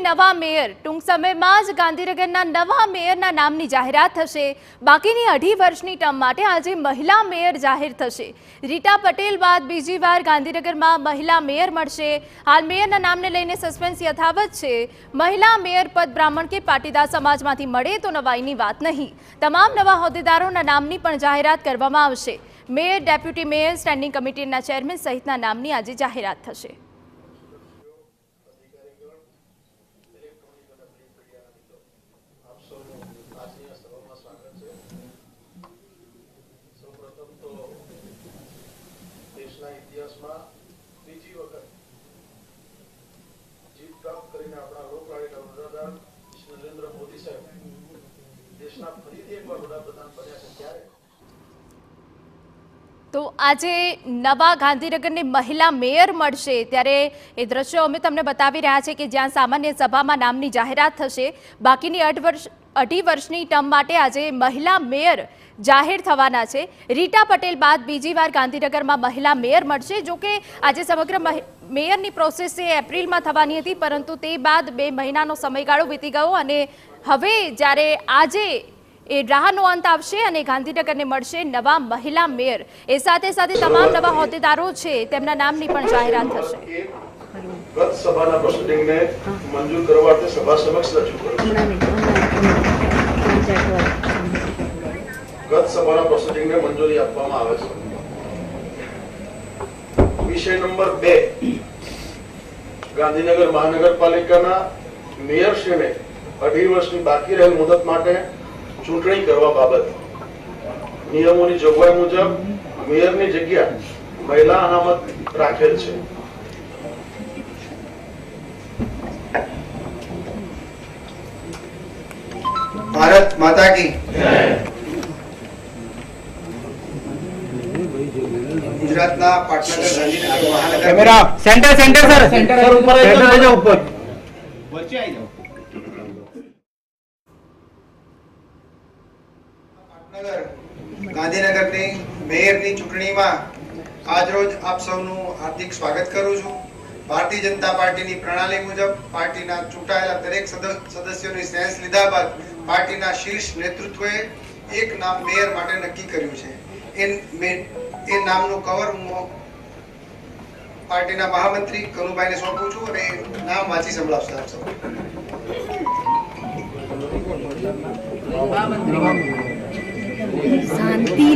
નવા મેયર ટૂંક સમયમાં જ ગાંધીનગરના નવા મેયરના નામની જાહેરાત થશે। બાકીની 2.5 વર્ષની ટર્મ માટે આજે મહિલા મેયર જાહેર થશે। રીટા પટેલ બાદ બીજી વાર ગાંધીનગરમાં મહિલા મેયર મળશે। હાલ મેયરના નામને લઈને સસ્પેન્સ યથાવત છે। મહિલા મેયર પદ બ્રાહ્મણ કે પાટીદાર સમાજમાંથી મળે તો નવાઈની વાત નહીં। તમામ નવા હોદ્દેદારોના નામની પણ જાહેરાત કરવામાં આવશે। મેયર, ડેપ્યુટી મેયર, સ્ટેન્ડિંગ કમિટીના ચેરમેન સહિતના નામની આજે જાહેરાત થશે। ઇતિહાસમાં ત્રીજી વખત જીત પ્રાપ્ત કરીને આપણા લોકલાડીલા વડાપ્રધાન શ્રી નરેન્દ્ર મોદી સાહેબ દેશના ફરીથી એકવાર વડાપ્રધાન બન્યા છે ત્યારે તો આજે નવા ગાંધીનગરની મહિલા મેયર મળશે ત્યારે એ દ્રશ્યો અમે તમને બતાવી રહ્યા છે કે જ્યાં સામાન્ય સભામાં નામની જાહેરાત થશે। બાકીની 2.5 વર્ષની ટર્મ માટે આજે મહિલા મેયર જાહેર થવાના છે। રીટા પટેલ બાદ બીજી વાર ગાંધીનગરમાં મહિલા મેયર મળશે। જો કે આજે સમગ્ર મેયરની પ્રોસેસ એપ્રિલમાં થવાની હતી, પરંતુ તે બાદ 2 મહિનાનો સમયગાળો વીતી ગયો અને હવે જ્યારે આજે એ રાહનો અંત આવશે અને ગાંધીનગરને મળશે નવા મહિલા મેયર। એ સાથે સાથે તમામ નવા હોદ્દેદારો છે તેમના નામની પણ જાહેરાત થશે। ગત સભાના પ્રોસિડિંગને મંજૂર કરવા માટે સભા સમક્ષ રજૂ કરું છું। ગત સભાના પ્રોસિડિંગને મંજૂરી આપવામાં આવે છે। વિષય નંબર 2 ગાંધીનગર મહાનગરપાલિકાના મેયરશ્રીને 2.5 વર્ષની બાકી રહેલ મુદત માટે ચૂંટણી કરવા બાબત નિયમોની જોગવાઈ મુજબ મેયરની જગ્યા મહિલા અનામત રાખેલ છે। भारत माता की गुजरातना पाटनगर गांधीनगर महानगर camera centre centre sir centre ऊपर आ जाओ ऊपर बच्चे आ जाओ। पाटनगर गांधीनगरनी मेयरनी चूंटણીમાં આજરોજ આપ સૌનું હાર્દિક સ્વાગત કરું છું। ભારતીય જનતા પાર્ટીની પ્રણાલી મુજબ પાર્ટીના ચૂંટાયેલા દરેક સદસ્યોની સેન્સ લીધા બાદ પાર્ટીના શીર્ષ નેતૃત્વએ એક નામ મેયર માટે નક્કી કર્યું છે। એ નામનું કવર હું પાર્ટીના મહામંત્રી કનુભાઈને સોંપું છું અને નામ વાંચી સંભળાવશે આપ સૌ। शांति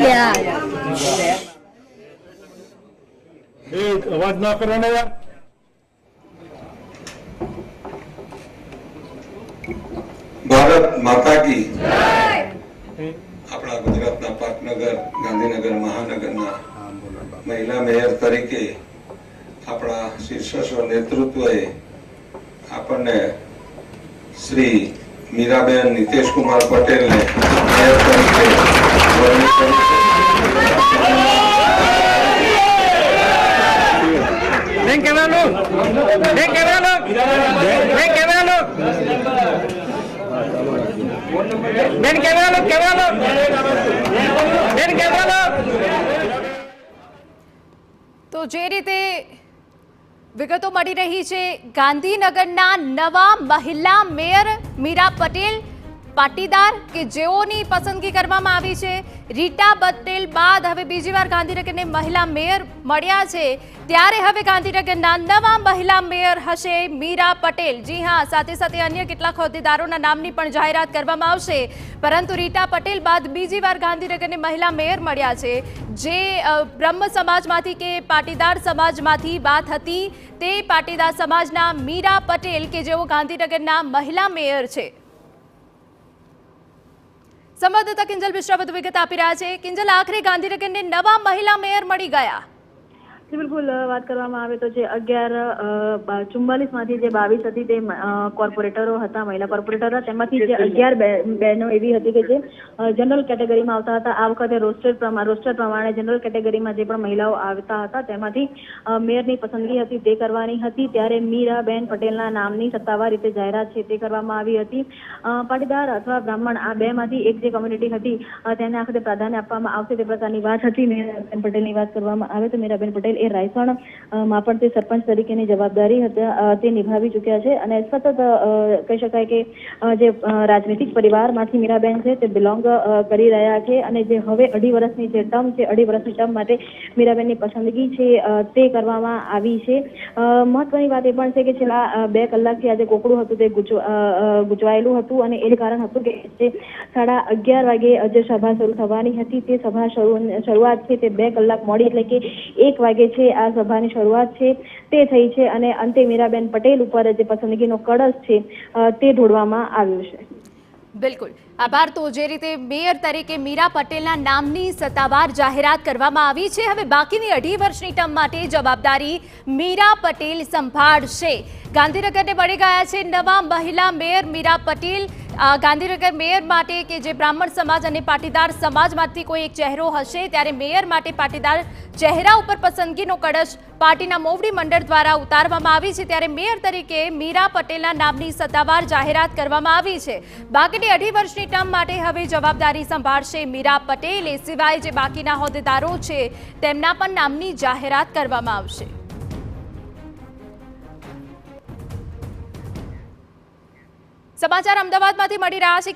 आवाज ना करो ना यार। भारत माता की अपना गुजरातना पाटनगर गांधीनगर महानगरना महिला मेयर तरीके अपना शीर्षस्व नेतृत्वए आपने श्री मीराबेन नितेश कुमार पटेल ने मेयर तरीके તો જે રીતે વિગતો મળી રહી છે, ગાંધીનગરના નવા મહિલા મેયર મીરા પટેલ પાટીદાર કે જેઓની પસંદગી કરવામાં આવી છે। રીટા પટેલ બાદ હવે બીજી વાર ગાંધીનગરને મહિલા મેયર મળ્યા છે ત્યારે હવે ગાંધીનગરના નવા મહિલા મેયર હશે મીરા પટેલ। જી હા, સાથે સાથે અન્ય કેટલાક હોદ્દેદારોના નામની પણ જાહેરાત કરવામાં આવશે, પરંતુ રીટા પટેલ બાદ બીજી વાર ગાંધીનગરને મહિલા મેયર મળ્યા છે। જે બ્રહ્મ સમાજમાંથી કે પાટીદાર સમાજમાંથી વાત હતી તે પાટીદાર સમાજના મીરા પટેલ કે જેઓ ગાંધીનગરના મહિલા મેયર છે। संवाददाता किंजल मिश्रा વધુ વિગત આપી રહ્યા છે। કિંજલ, આખરે ગાંધીનગરને નવા મહિલા મેયર મળી ગયા। બિલકુલ વાત કરવામાં આવે તો જે 1144 માંથી જે 22 હતી તે કોર્પોરેટરો હતા, મહિલા કોર્પોરેટર હતા। તેમાંથી જે 11 બહેનો એવી હતી કે જે જનરલ કેટેગરીમાં આવતા હતા। આ વખતે રોસ્ટર પ્રમાણે જનરલ કેટેગરીમાં જે પણ મહિલાઓ આવતા હતા તેમાંથી મેયરની પસંદગી હતી તે કરવાની હતી। ત્યારે મીરાબેન પટેલના નામની સત્તાવાર રીતે જાહેરાત છે તે કરવામાં આવી હતી। પાટીદાર અથવા બ્રાહ્મણ આ બેમાંથી એક જે કમ્યુનિટી હતી તેને આખરે પ્રાધાન્ય આપવામાં આવશે તે પ્રકારની વાત હતી। મીરાબેન પટેલની વાત કરવામાં આવે તો મીરાબેન પટેલ એ રાયસણ માં પણ તે સરપંચ તરીકેની જવાબદારી તે નિભાવી ચૂક્યા છે અને સતત કહી શકાય કે જે રાજનીતિક પરિવારમાંથી મીરાબેન છે તે બિલોંગ કરી રહ્યા છે અને જે હવે 2.5 વર્ષની જે ટર્મ છે 2.5 વર્ષની ટર્મ માટે મીરાબેનની પસંદગી છે તે કરવામાં આવી છે. મહત્વની વાત એ પણ છે કે છેલ્લા 2 કલાકથી આજે કોકડું હતું તે ગુંચવાયેલું હતું અને એ કારણ હતું કે 11:30 વાગે જે સભા શરૂ થવાની હતી તે સભા શરૂઆત છે તે 2 કલાક મોડી એટલે કે 1 વાગે છે આ સભાની શરૂઆત છે તે થઈ છે અને અંતે મીરાબેન પટેલ ઉપર જે પસંદગીનો કળશ છે તે ઢોળવામાં આવ્યો છે. બિલકુલ આભાર. તો જે રીતે મેયર તરીકે મીરા પટેલના નામની સત્તાવાર જાહેરાત કરવામાં આવી છે, હવે બાકીની 2.5 વર્ષની ટર્મ માટે જવાબદારી મીરા પટેલ સંભાળશે. ગાંધીનગરને મળી ગયા છે નવા મહિલા મેયર મીરા પટેલ. ગાંધીનગર મેયર માટે કે જે બ્રાહ્મણ સમાજ અને પાટીદાર સમાજમાંથી કોઈ એક ચહેરો હશે, ત્યારે મેયર માટે પાટીદાર ચહેરા ઉપર પસંદગીનો કળશ પાર્ટીના મોવડી મંડળ દ્વારા ઉતારવામાં આવી છે. ત્યારે મેયર તરીકે મીરા પટેલના નામની સત્તાવાર જાહેરાત કરવામાં આવી છે. બાકીની 2.5 વર્ષની ટર્મ માટે હવે જવાબદારી સંભાળશે મીરા પટેલ. એ સિવાય જે બાકીના હોદ્દેદારો છે તેમના પણ નામની જાહેરાત કરવામાં આવશે. સમાચાર અમદાવાદમાંથી મળી રહ્યા છે.